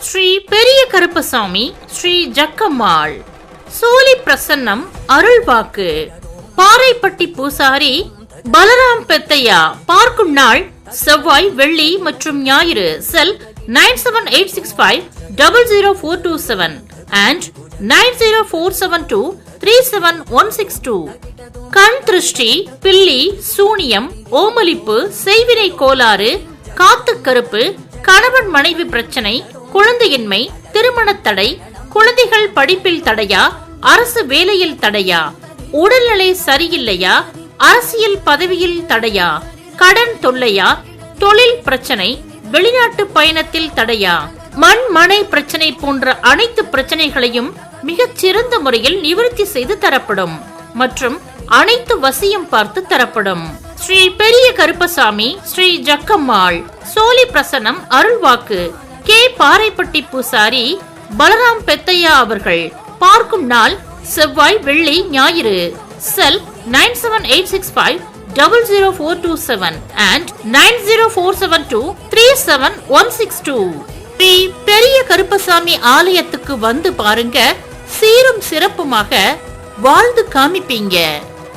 ஸ்ரீ பெரிய கருப்பசாமி, ஸ்ரீ ஜக்கம்மாள், சோலி பிரசன்னம், அருள்வாக்கு, பாறைப்பட்டி பூசாரி பலராம் பெத்தையா. பார்க்கும் நாள் செவ்வாய், வெள்ளி மற்றும் ஞாயிறு. செல் 9786500427 and 90472376162. கண் திருஷ்டி, பில்லி, சூனியம், ஓமலிப்பு, செய்வினை கோளாறு, காத்து கருப்பு, கணவன் மனைவி பிரச்சனை, குழந்தையின்மை, திருமண தடை, குழந்தைகள் படிப்பில் தடையா, அரசு வேலையில் தடையா, உடல்நிலை சரியில்லையா, அரசியல் பதவியில் தடையா, கடன் தொல்லையா, தொழில் பிரச்சனை, வெளிநாட்டு பயணத்தில் தடையா, மண் மனை பிரச்சனை போன்ற அனைத்து பிரச்சனைகளையும் மிகச் சிறந்த முறையில் நிவர்த்தி செய்து தரப்படும் மற்றும் அனைத்து வசியம் பார்த்து தரப்படும். ஸ்ரீ பெரிய கருப்பசாமி, ஸ்ரீ ஜக்கம்மாள், சோலி பிரசன்னம், அருள்வாக்கு, கே. பாறைப்பட்டி பூசாரி பலராம் பெத்தையா அவர்கள். பார்க்கும் நாள் செவ்வாய், வெள்ளி, ஞாயிறு. செல் 9786500427 and 90472376162. ஸ்ரீ பெரிய கருப்பசாமி ஆலயத்துக்கு வந்து பாருங்க, சீரும் சிறப்புமாக வாழ்ந்து காமிப்பீங்க.